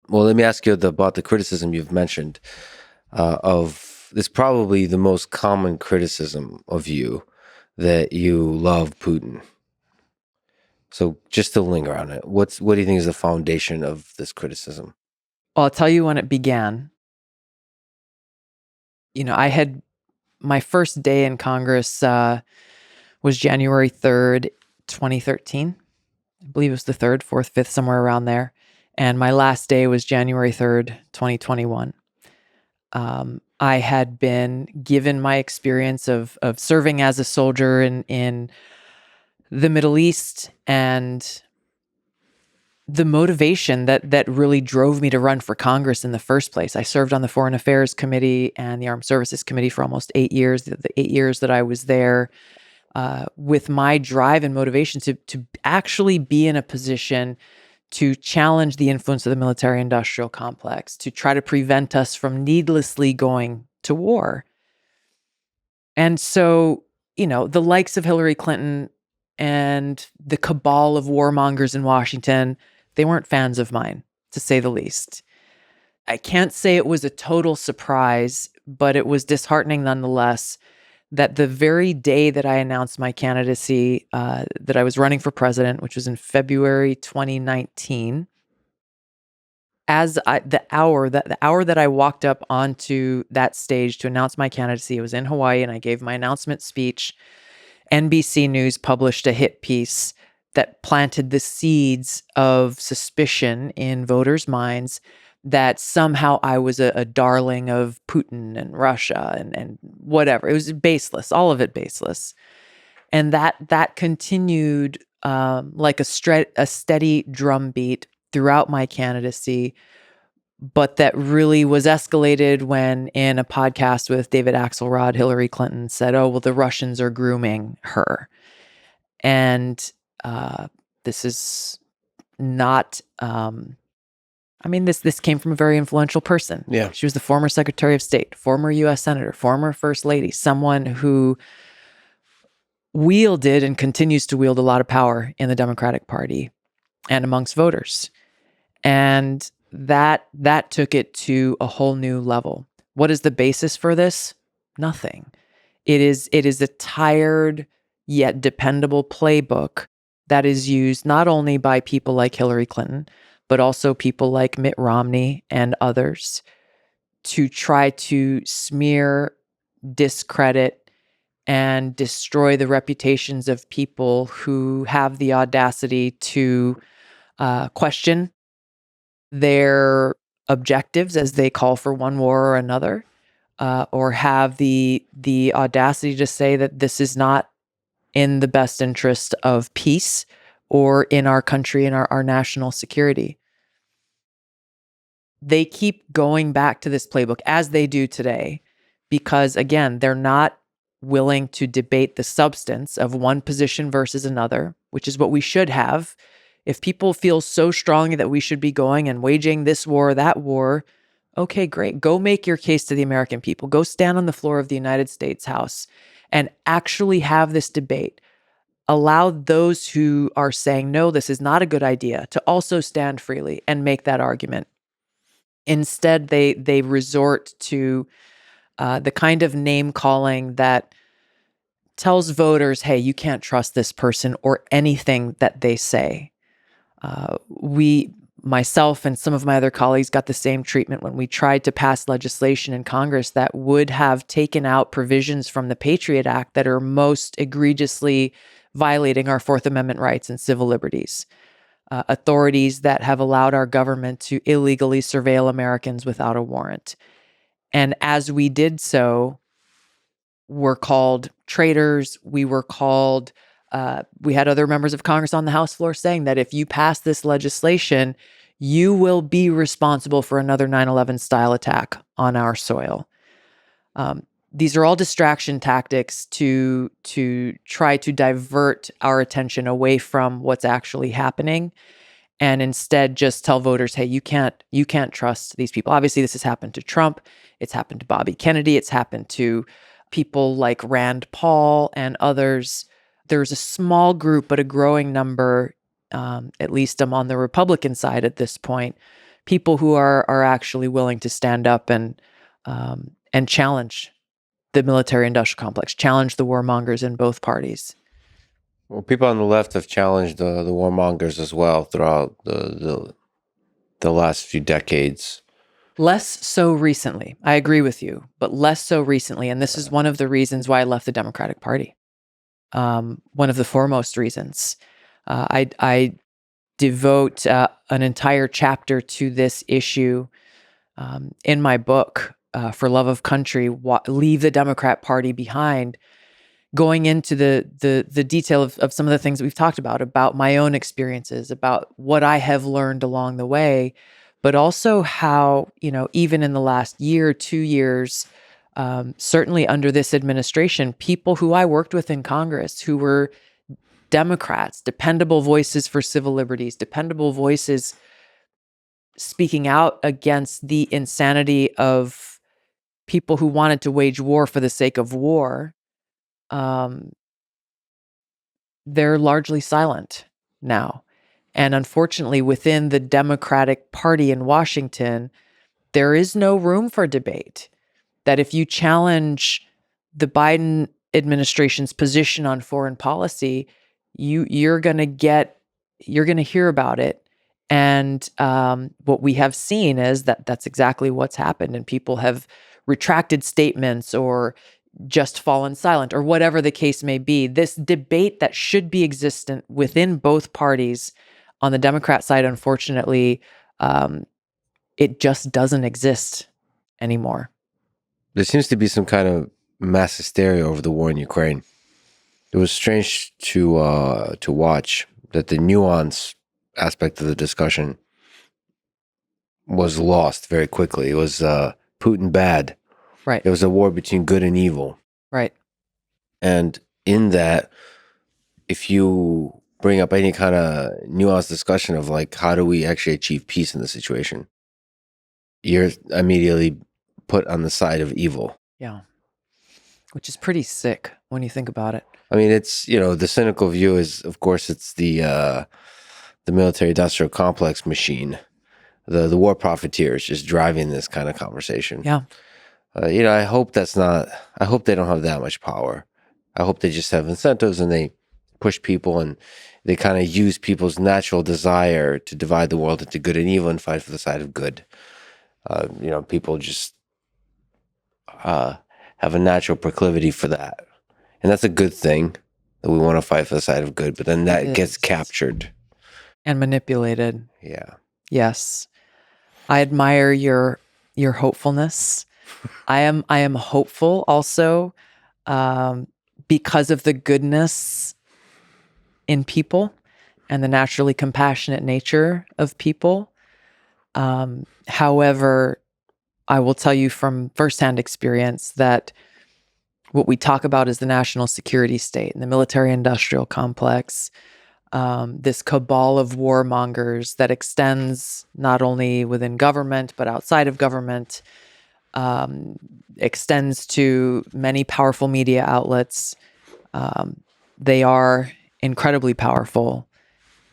Well, let me ask you about the criticism you've mentioned of this, probably the most common criticism of you, that you love Putin. So just to linger on it, what do you think is the foundation of this criticism? Well, I'll tell you when it began. I had my first day in Congress was January 3rd, 2013. I believe it was the 3rd, 4th, 5th, somewhere around there. And my last day was January 3rd, 2021. I had been given my experience of serving as a soldier in the Middle East, and the motivation that really drove me to run for Congress in the first place. I served on the Foreign Affairs Committee and the Armed Services Committee for almost 8 years. The 8 years that I was there, with my drive and motivation to actually be in a position to challenge the influence of the military-industrial complex, to try to prevent us from needlessly going to war. And so, the likes of Hillary Clinton and the cabal of warmongers in Washington, they weren't fans of mine, to say the least. I can't say it was a total surprise, but it was disheartening nonetheless that the very day that I announced my candidacy, that I was running for president, which was in February 2019, the hour that I walked up onto that stage to announce my candidacy, it was in Hawaii, and I gave my announcement speech. NBC News published a hit piece that planted the seeds of suspicion in voters' minds that somehow I was a darling of Putin and Russia and whatever. It was baseless, all of it baseless. And that continued like a steady drumbeat throughout my candidacy, but that really was escalated when, in a podcast with David Axelrod, Hillary Clinton said, "Oh, well, the Russians are grooming her." And this is not, this came from a very influential person. Yeah. She was the former Secretary of State, former U.S. Senator, former First Lady, someone who wielded and continues to wield a lot of power in the Democratic Party and amongst voters. And that took it to a whole new level. What is the basis for this? Nothing. It is a tired yet dependable playbook that is used not only by people like Hillary Clinton, but also people like Mitt Romney and others to try to smear, discredit, and destroy the reputations of people who have the audacity to question their objectives as they call for one war or another, or have the audacity to say that this is not in the best interest of peace or in our country and our national security. They keep going back to this playbook, as they do today, because, again, they're not willing to debate the substance of one position versus another, which is what we should have. If people feel so strongly that we should be going and waging this war or that war, okay, great. Go make your case to the American people. Go stand on the floor of the United States House and actually have this debate. Allow those who are saying, no, this is not a good idea, to also stand freely and make that argument. Instead, they resort to the kind of name calling that tells voters, hey, you can't trust this person or anything that they say. Myself and some of my other colleagues got the same treatment when we tried to pass legislation in Congress that would have taken out provisions from the Patriot Act that are most egregiously violating our Fourth Amendment rights and civil liberties. Authorities that have allowed our government to illegally surveil Americans without a warrant. And as we did so, we're called traitors. We were called, we had other members of Congress on the House floor saying that if you pass this legislation, you will be responsible for another 9/11 style attack on our soil. These are all distraction tactics to try to divert our attention away from what's actually happening, and instead just tell voters, hey, you can't trust these people. Obviously, this has happened to Trump. It's happened to Bobby Kennedy. It's happened to people like Rand Paul and others. There's a small group, but a growing number, at least I'm on the Republican side at this point, people who are actually willing to stand up and challenge the military-industrial complex, challenge the warmongers in both parties. Well, people on the left have challenged the warmongers as well throughout the last few decades. Less so recently. I agree with you, but less so recently. And this is one of the reasons why I left the Democratic Party. One of the foremost reasons. I devote an entire chapter to this issue in my book, For Love of Country, Leave the Democrat Party Behind, going into the detail of some of the things that we've talked about my own experiences, about what I have learned along the way, but also how, even in the last year, 2 years, certainly under this administration, people who I worked with in Congress who were Democrats, dependable voices for civil liberties, dependable voices speaking out against the insanity of people who wanted to wage war for the sake of war, they're largely silent now. And unfortunately, within the Democratic Party in Washington, there is no room for debate. That if you challenge the Biden administration's position on foreign policy, you're going to hear about it. And what we have seen is that's exactly what's happened. And people have retracted statements or just fallen silent or whatever the case may be. This debate that should be existent within both parties on the Democrat side, unfortunately, it just doesn't exist anymore. There seems to be some kind of mass hysteria over the war in Ukraine. It was strange to watch that the nuance aspect of the discussion was lost very quickly. It was Putin bad. Right. It was a war between good and evil. Right. And in that, if you bring up any kind of nuanced discussion of like, how do we actually achieve peace in the situation, you're immediately put on the side of evil. Yeah. Which is pretty sick when you think about it. I mean, it's, the cynical view is, of course, it's the military-industrial complex machine, the war profiteers just driving this kind of conversation. Yeah. I hope I hope they don't have that much power. I hope they just have incentives and they push people and they kind of use people's natural desire to divide the world into good and evil and fight for the side of good. People just have a natural proclivity for that. And that's a good thing, that we want to fight for the side of good, but then that gets captured. And manipulated. Yeah. Yes. I admire your hopefulness. I am hopeful also because of the goodness in people and the naturally compassionate nature of people. However, I will tell you from firsthand experience that what we talk about is the national security state and the military-industrial complex, this cabal of warmongers that extends not only within government, but outside of government, extends to many powerful media outlets. They are incredibly powerful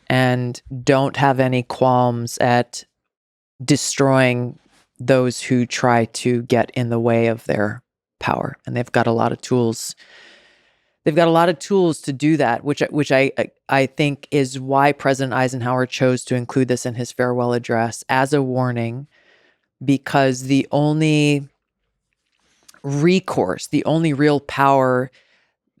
and don't have any qualms at destroying those who try to get in the way of their power. And they've got a lot of tools. They've got a lot of tools to do that, which I think is why President Eisenhower chose to include this in his farewell address as a warning, because the only recourse, the only real power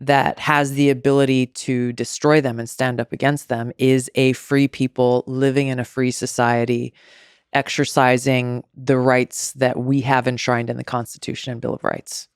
that has the ability to destroy them and stand up against them is a free people living in a free society, exercising the rights that we have enshrined in the Constitution and Bill of Rights.